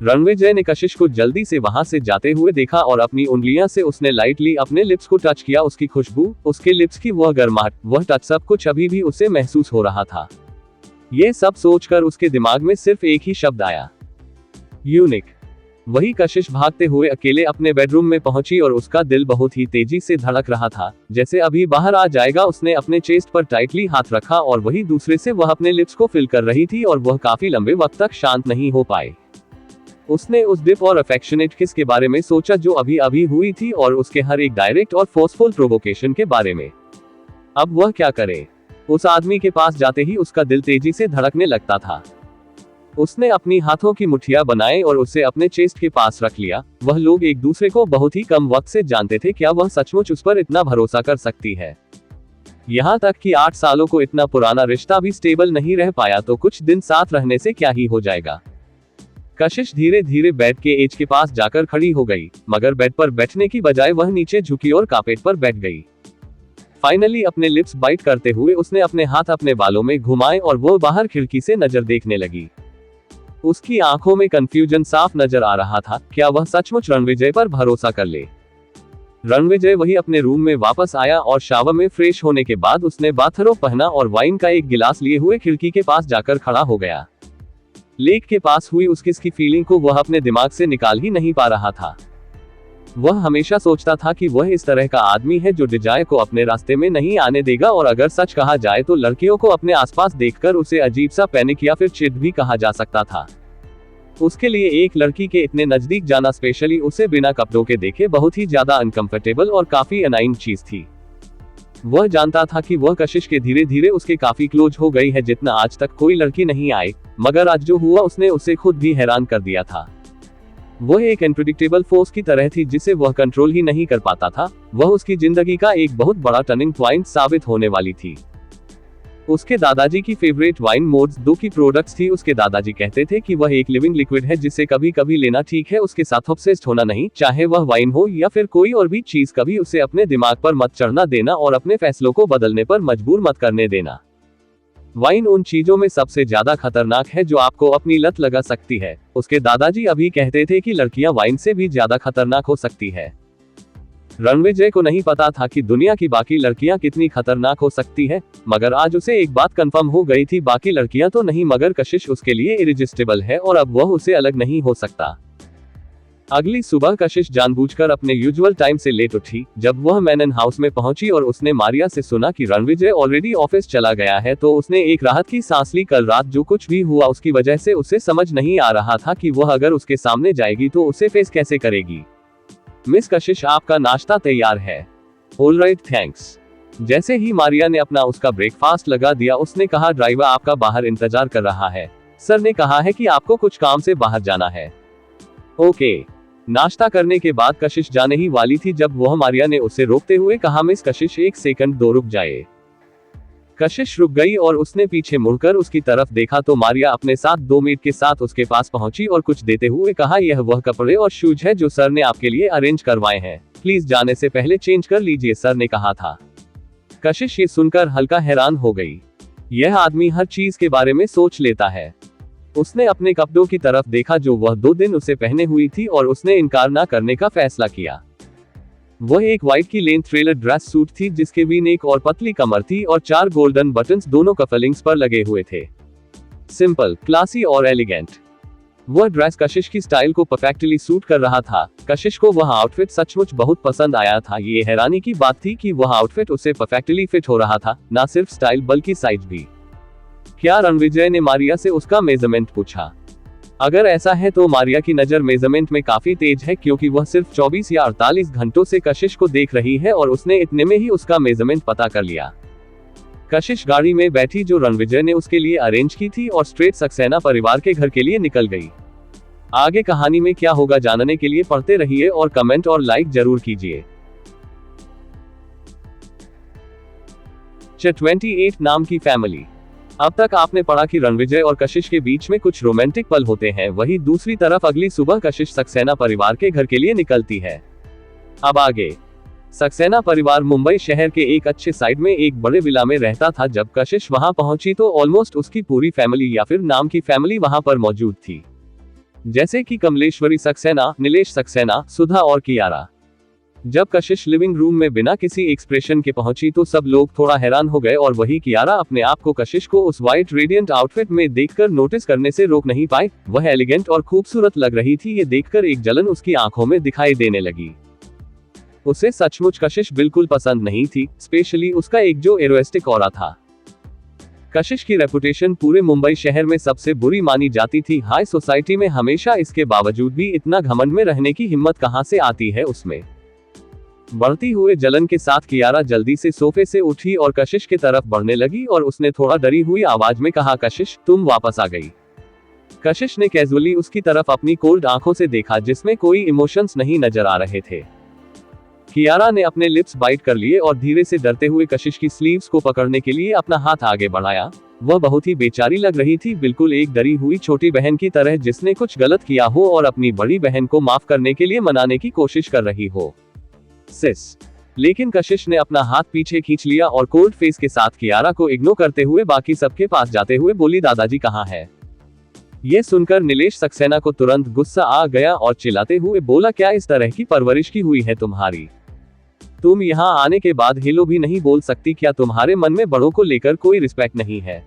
रणविजय ने कशिश को जल्दी से वहां से जाते हुए देखा और अपनी उंगलियां से उसने लाइटली अपने लिप्स को टच किया। उसकी खुशबू, उसके लिप्स की वह गर्माहट, वह टच, सब कुछ अभी भी उसे महसूस हो रहा था। ये सब सोचकर उसके दिमाग में सिर्फ एक ही शब्द आया, यूनिक। वही कशिश भागते हुए अकेले अपने बेडरूम में पहुंची और उसका दिल बहुत ही तेजी से धड़क रहा था, जैसे अभी बाहर आ जाएगा। उसने अपने चेस्ट पर टाइटली हाथ रखा और वही दूसरे से वह अपने लिप्स को फिल कर रही थी और वह काफी लंबे वक्त तक शांत नहीं हो पाए। उसने उस डिप और अफेक्शनेट किस के बारे में सोचा जो अभी अभी हुई थी और उसके हर एक डायरेक्ट और फोर्सफुल प्रोवोकेशन के बारे में। अब वह क्या करे? उस आदमी के पास जाते ही उसका दिल तेजी से धड़कने लगता था। उसने अपनी हाथों की मुठ्ठियां बनाए और उसे अपने चेस्ट के पास रख लिया। वह लोग एक दूसरे को बहुत ही कम वक्त से जानते थे। क्या वह सचमुच उस पर इतना भरोसा कर सकती है? यहाँ तक कि 8 सालों को इतना पुराना रिश्ता भी स्टेबल नहीं रह पाया तो कुछ दिन साथ रहने से क्या ही हो जाएगा। कशिश धीरे धीरे बेड के एज के पास जाकर खड़ी हो गई, मगर बेड पर बैठने की बजाय वह नीचे झुकी और कार्पेट पर बैठ गई। फाइनली अपने लिप्स बाइट करते हुए उसने अपने हाथ अपने बालों में घुमाए और वो बाहर खिड़की से नजर देखने लगी। उसकी आंखों में कंफ्यूजन साफ नजर आ रहा था। क्या वह सचमुच रणविजय पर भरोसा कर ले? रणविजय वही अपने रूम में वापस आया और शावर में फ्रेश होने के बाद उसने बाथरोब पहना और वाइन का एक गिलास लिए हुए खिड़की के पास जाकर खड़ा हो गया। लेक के पास हुई उस किस की फीलिंग को वह अपने दिमाग से निकाल ही नहीं पा रहा था। वह हमेशा सोचता था कि वह इस तरह का आदमी है जो डिजायर को अपने रास्ते में नहीं आने देगा, और अगर सच कहा जाए तो लड़कियों को अपने आसपास देखकर उसे अजीब सा पैनिक या फिर चिढ़ भी कहा जा सकता था। उसके लिए एक लड़की के इतने नजदीक जाना, स्पेशली उसे बिना कपड़ों के देखे, बहुत ही ज्यादा अनकंफर्टेबल और काफी अनाइंग चीज थी। वह जानता था कि वह कशिश के धीरे धीरे उसके काफी क्लोज हो गई है, जितना आज तक कोई लड़की नहीं आई, मगर आज जो हुआ उसने उसे खुद भी हैरान कर दिया था। वह एक अनप्रेडिक्टेबल फोर्स की तरह थी जिसे वह कंट्रोल ही नहीं कर पाता था। वह उसकी जिंदगी का एक बहुत बड़ा टर्निंग पॉइंट साबित होने वाली थी। उसके दादाजी की फेवरेट वाइन मोड्स 2 की प्रोडक्ट्स थी। उसके दादाजी कहते थे कि वह एक लिविंग लिक्विड है जिसे कभी कभी लेना ठीक है, उसके साथ ऑब्सेस्ड होना नहीं। चाहे वह वाइन हो या फिर कोई और भी चीज, कभी उसे अपने दिमाग पर मत चढ़ना देना और अपने फैसलों को बदलने पर मजबूर मत करने देना। वाइन उन चीजों में सबसे ज्यादा खतरनाक है जो आपको अपनी लत लगा सकती है। उसके दादाजी अभी कहते थे कि लड़कियां वाइन से भी ज्यादा खतरनाक हो सकती है। रणविजय को नहीं पता था कि दुनिया की बाकी लड़कियां कितनी खतरनाक हो सकती है, मगर आज उसे एक बात कंफर्म हो गई थी, बाकी लड़कियां तो नहीं मगर कशिश उसके लिए इरिजिस्टिबल है और अब वह उसे अलग नहीं हो सकता। अगली सुबह कशिश जानबूझकर अपने यूजुअल टाइम से लेट उठी। जब वह मैनन हाउस में पहुंची और उसने मारिया से सुना कि रणविजय ऑलरेडी ऑफिस चला गया है तो उसने एक राहत की सांस ली। कल रात जो कुछ भी हुआ उसकी वजह से उसे समझ नहीं आ रहा था कि वह अगर उसके सामने जाएगी तो उसे फेस कैसे करेगी। मिस कशिश, आपका नाश्ता तैयार है। Alright, thanks. जैसे ही मारिया ने अपना उसका ब्रेकफास्ट लगा दिया उसने कहा, ड्राइवर आपका बाहर इंतजार कर रहा है। सर ने कहा है कि आपको कुछ काम से बाहर जाना है। ओके। नाश्ता करने के बाद कशिश जाने ही वाली थी जब वह मारिया ने उसे रोकते हुए कहा, मिस कशिश, 1 सेकंड, 2 रुक जाए। कशिश रुक गई और उसने पीछे मुड़कर उसकी तरफ देखा तो मारिया अपने साथ 2 मेड के साथ उसके पास पहुंची और कुछ देते हुए कहा, यह वह कपड़े और शूज है जो सर ने आपके लिए अरेंज करवाए हैं, प्लीज जाने से पहले चेंज कर लीजिए, सर ने कहा था। कशिश ये सुनकर हल्का हैरान हो गई। यह आदमी हर चीज के बारे में सोच लेता है। उसने अपने कपड़ों की तरफ देखा जो वह 2 दिन उसे पहने हुई थी और उसने इनकार न करने का फैसला किया। वह एक व्हाइट की लेंथ ट्रेलर ड्रेस सूट थी जिसके वी नेक और पतली कमर थी और 4 गोल्डन बटन्स दोनों कफलिंग्स पर लगे हुए थे। सिंपल, क्लासी और एलिगेंट। वह ड्रेस कशिश की स्टाइल को परफेक्टली सूट कर रहा था। कशिश को वह आउटफिट सचमुच बहुत पसंद आया था। ये हैरानी की बात थी कि वह आउटफिट उसे परफेक्टली फिट हो रहा था, ना सिर्फ स्टाइल बल्कि साइज भी। क्या रणविजय ने मारिया से उसका मेजरमेंट पूछा? अगर ऐसा है तो मारिया की नजर मेजरमेंट में काफी तेज है, क्योंकि वह सिर्फ 24 या 48 घंटों से कशिश को देख रही है और उसने इतने में ही उसका मेजरमेंट पता कर लिया। कशिश गाड़ी में बैठी जो रणविजय ने उसके लिए अरेंज की थी और स्ट्रेट सक्सेना परिवार के घर के लिए निकल गई। आगे कहानी में क्या होगा जानने के लिए पढ़ते रहिए और कमेंट और लाइक जरूर कीजिए। 28 नाम की फैमिली। अब तक आपने पढ़ा कि रणविजय और कशिश के बीच में कुछ रोमांटिक पल होते हैं, वहीं दूसरी तरफ अगली सुबह कशिश सक्सेना परिवार के घर के लिए निकलती है। अब आगे। सक्सेना परिवार मुंबई शहर के एक अच्छे साइड में एक बड़े विला में रहता था। जब कशिश वहां पहुंची तो ऑलमोस्ट उसकी पूरी फैमिली या फिर नाम की फैमिली वहां पर मौजूद थी, जैसे कि कमलेश्वरी सक्सेना, नीलेश सक्सेना, सुधा और कियारा। जब कशिश लिविंग रूम में बिना किसी एक्सप्रेशन के पहुंची तो सब लोग थोड़ा हैरान हो गए और वही कियारा अपने आप को कशिश को उस वाइट रेडियंट आउटफिट में देखकर नोटिस करने से रोक नहीं पाई। वह एलिगेंट और खूबसूरत लग रही थी। ये देखकर एक जलन उसकी आंखों में दिखाई देने लगी। उसे सचमुच कशिश बिल्कुल पसंद नहीं थी, स्पेशली उसका एक जो एरोस्टिक ऑरा था। कशिश की रेपुटेशन पूरे मुंबई शहर में सबसे बुरी मानी जाती थी, हाई सोसाइटी में हमेशा। इसके बावजूद भी इतना घमंड में रहने की हिम्मत कहां से आती है उसमें। बढ़ती हुए जलन के साथ कियारा जल्दी से सोफे से उठी और कशिश की तरफ बढ़ने लगी और उसने थोड़ा डरी हुई आवाज में कहा, कशिश तुम वापस आ गई। कशिश ने कैजुअली उसकी तरफ अपनी कोल्ड आंखों से देखा जिसमें कोई इमोशंस नहीं नजर आ रहे थे। कियारा ने अपने लिप्स बाइट कर लिए और धीरे से डरते हुए कशिश की स्लीव्स को पकड़ने के लिए अपना हाथ आगे बढ़ाया। वह बहुत ही बेचारी लग रही थी, बिल्कुल एक डरी हुई छोटी बहन की तरह जिसने कुछ गलत किया हो और अपनी बड़ी बहन को माफ करने के लिए मनाने की कोशिश कर रही हो। सिस। लेकिन कशिश ने अपना हाथ पीछे खींच लिया और कोल्ड फेस के साथ कियारा को इग्नोर करते हुए बाकी सबके पास जाते हुए बोली, दादाजी कहाँ है? यह सुनकर नीलेश सक्सेना को तुरंत गुस्सा आ गया और चिल्लाते हुए बोला, क्या इस तरह की परवरिश की हुई है तुम्हारी? तुम यहाँ आने के बाद हेलो भी नहीं बोल सकती? क्या तुम्हारे मन में बड़ों को लेकर कोई रिस्पेक्ट नहीं है?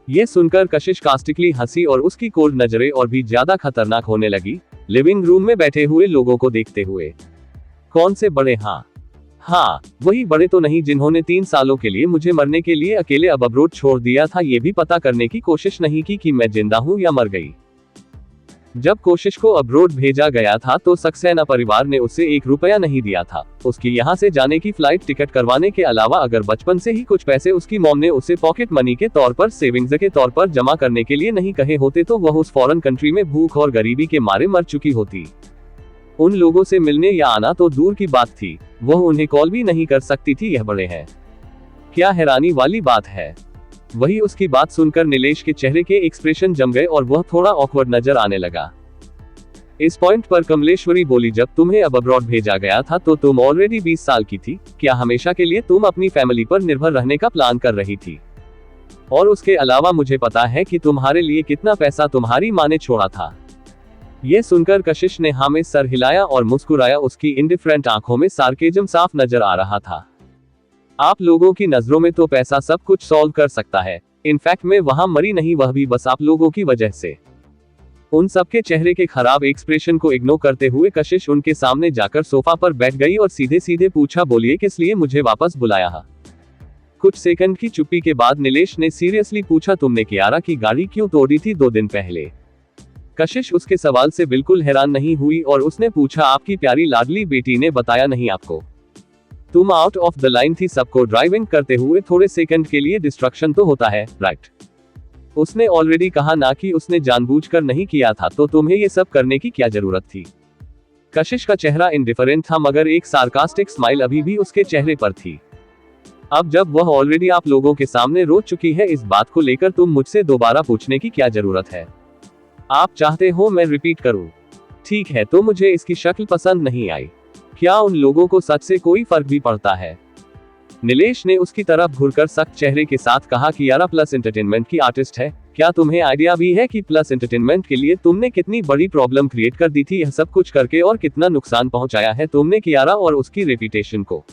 यह सुनकर कशिश कास्टिकली हंसी और उसकी कोल्ड नजरें और भी ज्यादा खतरनाक होने लगी, लिविंग रूम में बैठे हुए लोगों को देखते हुए। कौन से बड़े? हाँ, वही बड़े तो नहीं जिन्होंने 3 सालों के लिए मुझे मरने के लिए अकेले अब्रोड छोड़ दिया था, ये भी पता करने की कोशिश नहीं की कि मैं जिंदा हूँ या मर गई। जब कोशिश को अब्रोड भेजा गया था तो सक्सेना परिवार ने उसे 1 रुपया नहीं दिया था। उसकी यहाँ से जाने की फ्लाइट टिकट करवाने के अलावा अगर बचपन से ही कुछ पैसे उसकी मॉम ने उसे पॉकेट मनी के तौर पर, सेविंग्स के तौर पर जमा करने के लिए नहीं कहे होते तो वह उस फॉरेन कंट्री में भूख और गरीबी के मारे मर चुकी होती। उन लोगों से मिलने या आना तो दूर की बात थी, वह उन्हें कॉल भी नहीं कर सकती थी। यह बड़े हैं। क्या हैरानी वाली बात है। वही उसकी बात सुनकर नीलेश के चेहरे के एक्सप्रेशन जम गए और वह थोड़ा ऑकवर्ड नजर आने लगा। इस पॉइंट पर कमलेश्वरी बोली, जब तुम्हें अब अब्रॉड भेजा गया था तो तुम ऑलरेडी 20 साल की थी। क्या हमेशा के लिए तुम अपनी फैमिली पर निर्भर रहने का प्लान कर रही थी? और उसके अलावा मुझे पता है कि तुम्हारे लिए कितना पैसा तुम्हारी माँ ने छोड़ा था। यह सुनकर कशिश ने हाँ में सर हिलाया और मुस्कुराया। उसकी इंडिफरेंट आंखों में सार्केज्म साफ नजर आ रहा था। आप लोगों की नजरों में तो पैसा सब कुछ सॉल्व कर सकता है। इनफैक्ट मैं वहां मरी नहीं, वह भी बस आप लोगों की वजह से। उन सबके चेहरे के खराब एक्सप्रेशन को इग्नोर करते हुए कशिश उनके सामने जाकर सोफा पर बैठ गई और सीधे सीधे पूछा, बोलिए किस लिए मुझे वापस बुलाया है? कुछ सेकंड की चुप्पी के बाद नीलेश ने सीरियसली पूछा, तुमने कियारा की गाड़ी क्यों तोड़ी थी 2 दिन पहले? कशिश उसके सवाल से बिल्कुल हैरान नहीं हुई और उसने पूछा, आपकी प्यारी लाडली बेटी ने बताया नहीं आपको? तुम आउट ऑफ द लाइन थी। सबको ड्राइविंग करते हुए थोड़े सेकंड के लिए डिस्ट्रक्शन तो होता है, राइट? उसने ऑलरेडी कहा ना कि उसने जानबूझकर नहीं किया था, तो तुम्हें ये सब करने की क्या जरूरत थी? कशिश का चेहरा इंडिफरेंट था मगर एक सार्कास्टिक स्माइल अभी भी उसके चेहरे पर थी। अब जब वह ऑलरेडी आप लोगों के सामने रो चुकी है, इस बात को लेकर तुम मुझसे दोबारा पूछने की क्या जरूरत है? आप चाहते हो मैं रिपीट करूं? ठीक है, तो मुझे इसकी शक्ल पसंद नहीं आई। क्या उन लोगों को सच से कोई फर्क भी पड़ता है? नीलेश ने उसकी तरफ घुरकर सख्त चेहरे के साथ कहा, कियारा प्लस एंटरटेनमेंट की आर्टिस्ट है। क्या तुम्हें आइडिया भी है कि प्लस एंटरटेनमेंट के लिए तुमने कितनी बड़ी प्रॉब्लम क्रिएट कर दी थी? यह सब कुछ करके और कितना नुकसान पहुंचाया है तुमने कियारा और उसकी रेपुटेशन को।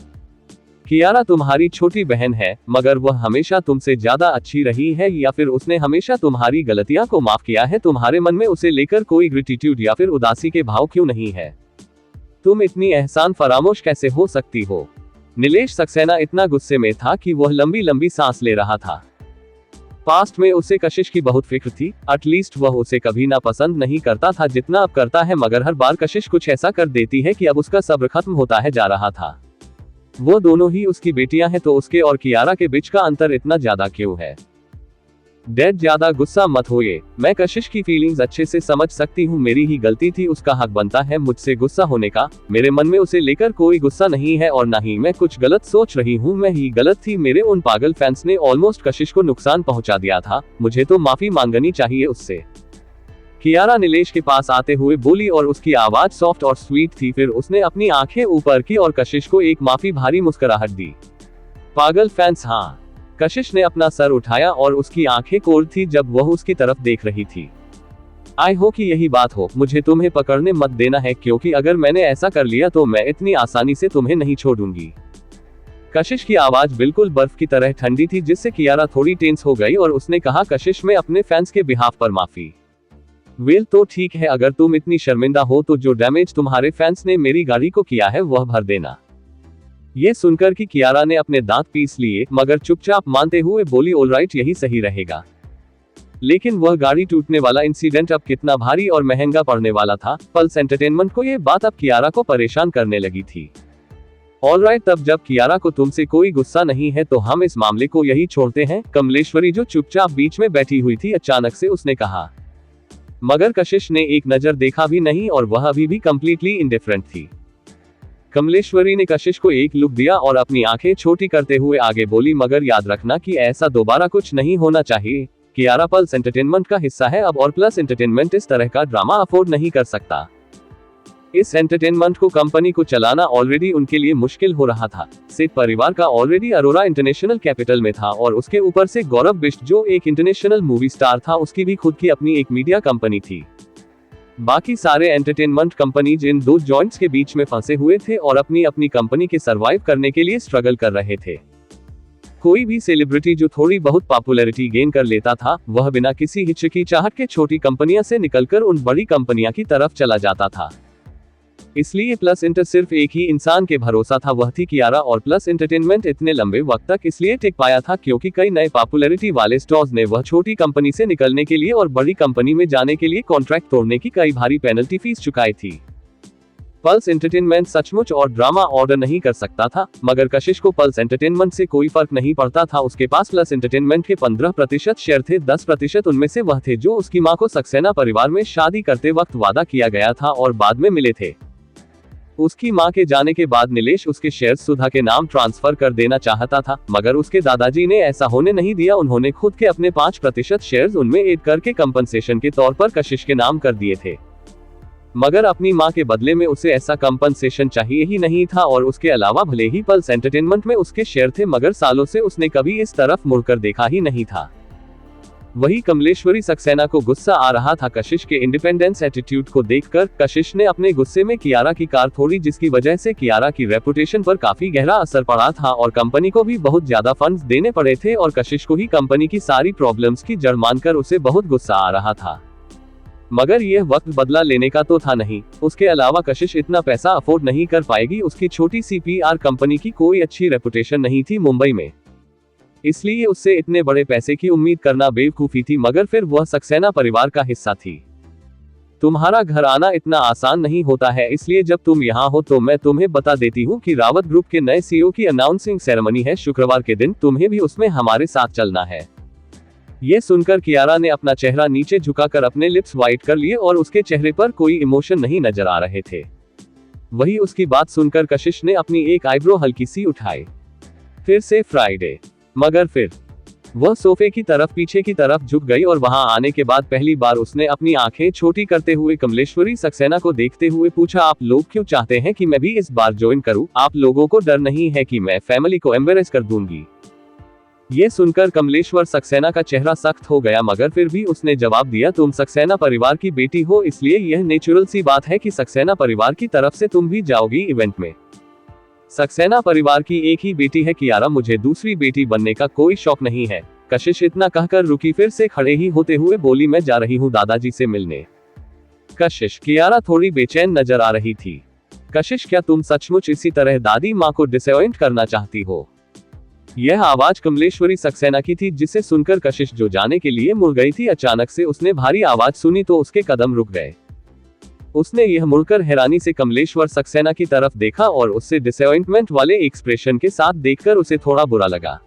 कियारा तुम्हारी छोटी बहन है, मगर वह हमेशा तुमसे ज्यादा अच्छी रही है, या फिर उसने हमेशा तुम्हारी गलतियां को माफ किया है? तुम्हारे मन में उसे लेकर कोई ग्रेटिट्यूड या फिर उदासी के भाव क्यों नहीं है? तुम इतनी एहसान फरामोश कैसे हो सकती हो? नीलेश सक्सेना इतना गुस्से में था कि वह लंबी लंबी सांस ले रहा था। पास्ट में उसे कशिश की बहुत फिक्र थी, एटलीस्ट वह उसे कभी ना पसंद नहीं करता था जितना अब करता है, मगर हर बार कशिश कुछ ऐसा कर देती है कि अब उसका सब्र खत्म होता है जा रहा था। वो दोनों ही उसकी बेटियां हैं, तो उसके और कियारा के बीच का अंतर इतना ज्यादा क्यों है? डैड ज्यादा गुस्सा मत होइए, मैं कशिश की फीलिंग्स अच्छे से समझ सकती हूँ, मेरी ही गलती थी, उसका हक बनता है मुझसे गुस्सा होने का। मेरे मन में उसे लेकर कोई गुस्सा नहीं है और ना ही मैं कुछ गलत सोच रही हूँ, मैं ही गलत थी। मेरे उन पागल फैंस ने ऑलमोस्ट कशिश को नुकसान पहुंचा दिया था, मुझे तो माफी मांगनी चाहिए उससे। कियारा नीलेश के पास आते हुए बोली और उसकी आवाज सॉफ्ट और स्वीट थी। फिर उसने अपनी आंखें ऊपर की और कशिश को एक माफी भारी मुस्कुराहट दी। पागल फैंस? हाँ। कशिश ने अपना सर उठाया और उसकी आंखें कोर थी जब वह उसकी तरफ देख रही थी। आई हो कि यही बात हो, मुझे तुम्हें पकड़ने मत देना है, क्योंकि अगर मैंने ऐसा कर लिया तो मैं इतनी आसानी से तुम्हें नहीं छोड़ूंगी। कशिश की आवाज बिल्कुल बर्फ की तरह ठंडी थी, जिससे कियारा थोड़ी टेंस हो गई और उसने कहा, कशिश, मैं अपने फैंस के बिहाफ पर माफी। वेल तो ठीक है, अगर तुम इतनी शर्मिंदा हो तो जो डैमेज तुम्हारे फैंस ने मेरी गाड़ी को किया है वह भर देना। ये सुनकर कि कियारा ने अपने दांत पीस लिए, मगर चुपचाप मानते हुए बोली, ऑलराइट, यही सही रहेगा। लेकिन वह गाड़ी टूटने वाला इंसिडेंट अब कितना भारी और महंगा पड़ने वाला था। पल्स एंटरटेनमेंट को यह बात अब कियारा को परेशान करने लगी थी। ऑलराइट, तब जब कियारा को तुमसे कोई गुस्सा नहीं है तो हम इस मामले को यही छोड़ते हैं। कमलेश्वरी, जो चुपचाप बीच में बैठी हुई थी, अचानक से उसने कहा। मगर कशिश ने एक नजर देखा भी नहीं और वह अभी भी कंप्लीटली इंडिफरेंट थी। कमलेश्वरी ने कशिश को एक लुक दिया और अपनी आंखें छोटी करते हुए आगे बोली, मगर याद रखना कि ऐसा दोबारा कुछ नहीं होना चाहिए। कियारा पल्स एंटरटेनमेंट का हिस्सा है अब, और प्लस एंटरटेनमेंट इस तरह का ड्रामा अफोर्ड नहीं कर सकता। इस एंटरटेनमेंट को कंपनी को चलाना ऑलरेडी उनके लिए मुश्किल हो रहा था। सेठ परिवार का ऑलरेडी अरोरा इंटरनेशनल कैपिटल में था और उसके ऊपर से गौरव बिष्ट, जो एक इंटरनेशनल मूवी स्टार था, उसकी भी खुद की अपनी एक मीडिया कंपनी थी। बाकी सारे एंटरटेनमेंट कंपनीज इन दो जॉइंट्स के बीच में फंसे हुए थे और अपनी अपनी कंपनी के सरवाइव करने के लिए स्ट्रगल कर रहे थे। कोई भी सेलिब्रिटी जो थोड़ी बहुत पॉपुलैरिटी गेन कर लेता था, वह बिना किसी हिचकिचाहट के छोटी कंपनियां से निकलकर उन बड़ी कंपनियां की तरफ चला जाता था। इसलिए प्लस इंटर सिर्फ एक ही इंसान के भरोसा था, वह थी कियारा। और प्लस एंटरटेनमेंट इतने लंबे वक्त तक इसलिए टिक पाया था क्योंकि कई नए पॉपुलैरिटी वाले स्टार्स ने वह छोटी कंपनी से निकलने के लिए और बड़ी कंपनी में जाने के लिए कॉन्ट्रैक्ट तोड़ने की कई भारी पेनल्टी फीस चुकाई थी। पल्स एंटरटेनमेंट सचमुच और ड्रामा ऑर्डर नहीं कर सकता था, मगर कशिश को पल्स एंटरटेनमेंट से कोई फर्क नहीं पड़ता था। उसके पास प्लस एंटरटेनमेंट के 15% शेयर थे। 10% उनमें से वह थे जो उसकी मां को सक्सेना परिवार में शादी करते वक्त वादा किया गया था और बाद में मिले थे। उसकी मां के जाने के बाद नीलेश उसके शेयर्स सुधा के नाम ट्रांसफर कर देना चाहता था, मगर उसके दादाजी ने ऐसा होने नहीं दिया। उन्होंने खुद के अपने 5% शेयर्स उनमें ऐड करके कंपनसेशन के तौर पर कशिश के नाम कर दिए थे। मगर अपनी मां के बदले में उसे ऐसा कंपनसेशन चाहिए ही नहीं था, और उसके अलावा भले ही पल्स एंटरटेनमेंट में उसके शेयर थे, मगर सालों से उसने कभी इस तरफ मुड़कर देखा ही नहीं था। वही कमलेश्वरी सक्सेना को गुस्सा आ रहा था कशिश के इंडिपेंडेंस एटीट्यूड को देखकर। कशिश ने अपने गुस्से में कियारा की कार तोड़ी, जिसकी वजह से कियारा की रेपुटेशन पर काफी गहरा असर पड़ा था और कंपनी को भी बहुत ज्यादा फंड्स देने पड़े थे, और कशिश को ही कंपनी की सारी प्रॉब्लम्स की जड़ मानकर उसे बहुत गुस्सा आ रहा था। मगर यह वक्त बदला लेने का तो था नहीं। उसके अलावा कशिश इतना पैसा अफोर्ड नहीं कर पाएगी। उसकी छोटी सी पीआर कंपनी की कोई अच्छी रेपुटेशन नहीं थी मुंबई में, इसलिए उससे इतने बड़े पैसे की उम्मीद करना बेवकूफी थी। मगर फिर वह सक्सेना परिवार का हिस्सा थी। तुम्हारा घर आना इतना आसान नहीं होता है, इसलिए जब तुम यहाँ हो तो मैं तुम्हें बता देती हूँ कि रावत ग्रुप के नए सीईओ की अनाउंसिंग सेरेमनी है शुक्रवार के दिन। तुम्हें भी उसमें हमारे साथ चलना है। ये सुनकर कियारा ने अपना चेहरा नीचे झुकाकर अपने लिप्स व्हाइट कर लिए और उसके चेहरे पर कोई इमोशन नहीं नजर आ रहे थे। वही उसकी बात सुनकर कशिश ने अपनी एक आईब्रो हल्की सी उठाई। फिर से फ्राइडे। मगर फिर वह सोफे की तरफ पीछे की तरफ झुक गई और वहां आने के बाद पहली बार उसने अपनी आंखें छोटी करते हुए कमलेश्वरी सक्सेना को देखते हुए पूछा, आप लोग क्यों चाहते हैं कि मैं भी इस बार ज्वाइन करूं? आप लोगों को डर नहीं है कि मैं फैमिली को एम्बेरेस कर दूंगी? ये सुनकर कमलेश्वर सक्सेना का चेहरा सख्त हो गया, मगर फिर भी उसने जवाब दिया, तुम सक्सेना परिवार की बेटी हो, इसलिए यह नेचुरल सी बात है कि सक्सेना परिवार की तरफ से तुम भी जाओगी इवेंट में। सक्सेना परिवार की एक ही बेटी है कियारा, मुझे दूसरी बेटी बनने का कोई शौक नहीं है। कशिश इतना कहकर रुकी, फिर से खड़े ही होते हुए बोली, मैं जा रही हूँ दादाजी से मिलने। कशिश, कियारा थोड़ी बेचैन नजर आ रही थी। कशिश, क्या तुम सचमुच इसी तरह दादी माँ को डिसअपॉइंट करना चाहती हो? यह आवाज कमलेश्वरी सक्सेना की थी, जिसे सुनकर कशिश जो जाने के लिए मुड़ गई थी, अचानक से उसने भारी आवाज सुनी तो उसके कदम रुक गए। उसने यह मुड़कर हैरानी से कमलेश्वर सक्सेना की तरफ देखा और उससे डिसअपॉइंटमेंट वाले एक्सप्रेशन के साथ देखकर उसे थोड़ा बुरा लगा।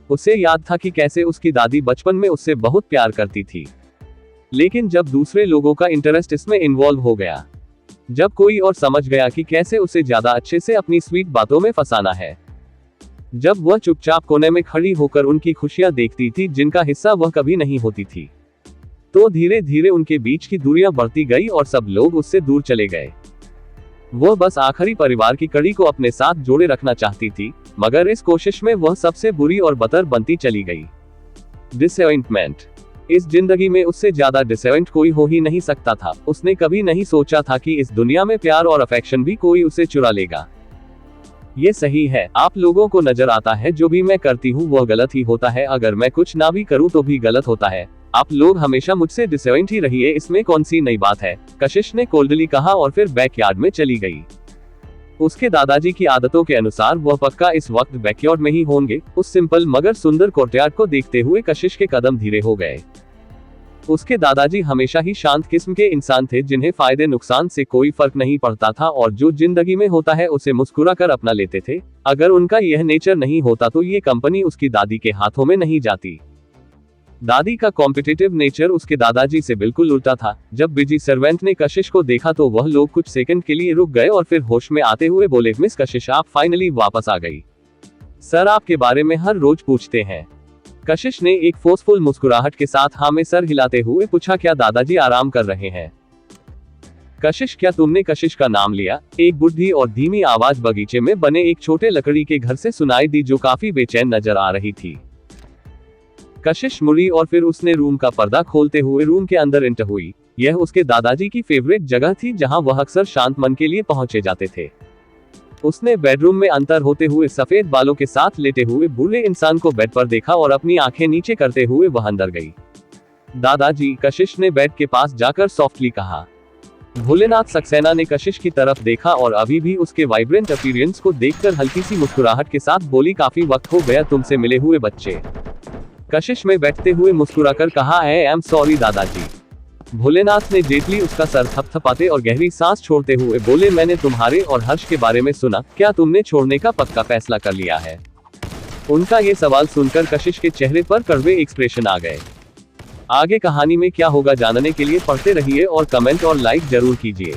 उसे याद था कि कैसे उसकी दादी बचपन में उससे बहुत प्यार करती थी, लेकिन जब दूसरे लोगों का इंटरेस्ट इसमें इन्वॉल्व हो गया, जब कोई और समझ गया कि कैसे उसे ज्यादा अच्छे से अपनी स्वीट बातों में फंसाना है, जब वह चुपचाप कोने में खड़ी होकर उनकी खुशियां देखती थी जिनका हिस्सा वह कभी नहीं होती थी, तो धीरे धीरे उनके बीच की दूरियां बढ़ती गई और सब लोग उससे दूर चले गए। वह बस आखिरी परिवार की कड़ी को अपने साथ जोड़े रखना चाहती थी, मगर इस कोशिश में वह सबसे बुरी और बदतर बनती चली गई। डिसअपॉइंटमेंट। इस जिंदगी में उससे ज्यादा डिसअपॉइंट कोई हो ही नहीं सकता था। उसने कभी नहीं सोचा था कि इस दुनिया में प्यार और अफेक्शन भी कोई उसे चुरा लेगा। ये सही है, आप लोगों को नजर आता है जो भी मैं करती हूँ वह गलत ही होता है, अगर मैं कुछ ना भी करूँ तो भी गलत होता है। आप लोग हमेशा मुझसे डिसअपॉइंट ही रहिए, इसमें कौन सी नई बात है, कशिश ने कोल्डली कहा और फिर बैकयार्ड में चली गई। उसके दादाजी की आदतों के अनुसार वह पक्का इस वक्त बैकयार्ड में ही होंगे। उस सिंपल मगर सुंदर कोर्टयार्ड को देखते हुए कशिश के कदम धीरे हो गए। उसके दादाजी हमेशा ही शांत किस्म के इंसान थे, जिन्हें फायदे नुकसान से कोई फर्क नहीं पड़ता था और जो जिंदगी में होता है उसे मुस्कुरा कर अपना लेते थे। अगर उनका यह नेचर नहीं होता तो ये कंपनी उसकी दादी के हाथों में नहीं जाती। दादी का कॉम्पिटिटिव नेचर उसके दादाजी से बिल्कुल उल्टा था। जब बिजी सर्वेंट ने कशिश को देखा तो वह लोग कुछ सेकंड के लिए रुक गए और फिर होश में आते हुए बोले, मिस कशिश, आप फाइनली वापस आ गई। सर आपके बारे में हर रोज पूछते हैं। कशिश ने एक फोर्सफुल मुस्कुराहट के साथ हाँ में सर हिलाते हुए पूछा, क्या दादाजी आराम कर रहे हैं? कशिश, क्या तुमने कशिश का नाम लिया? एक बुढ़ी और धीमी आवाज बगीचे में बने एक छोटे लकड़ी के घर से सुनाई दी, जो काफी बेचैन नजर आ रही थी। कशिश मुड़ी और फिर उसने रूम का पर्दा खोलते हुए रूम के अंदर एंटर हुई। यह उसके दादाजी की फेवरेट जगह थी, जहां वह अक्सर शांत मन के लिए पहुंचे जाते थे। उसने बेडरूम में अंतर होते हुए सफेद बालों के साथ लेटे हुए बूढ़े इंसान को बेड पर देखा और अपनी आंखें नीचे करते हुए वह अंदर गई। दादाजी, कशिश ने बेड के पास जाकर सॉफ्टली कहा। भोलेनाथ सक्सेना ने कशिश की तरफ देखा और अभी भी उसके वाइब्रेंट अपीयरेंस को देखकर हल्की सी मुस्कुराहट के साथ बोली, काफी वक्त हो गया तुमसे मिले हुए बच्चे। कशिश में बैठते हुए मुस्कुराकर कहा, आई एम सॉरी दादाजी। भोलेनाथ ने जेटली उसका सर थपथपाते और गहरी सांस छोड़ते हुए बोले, मैंने तुम्हारे और हर्ष के बारे में सुना, क्या तुमने छोड़ने का पक्का फैसला कर लिया है? उनका ये सवाल सुनकर कशिश के चेहरे पर कड़वे एक्सप्रेशन आ गए। आगे कहानी में क्या होगा जानने के लिए पढ़ते रहिए और कमेंट और लाइक जरूर कीजिए।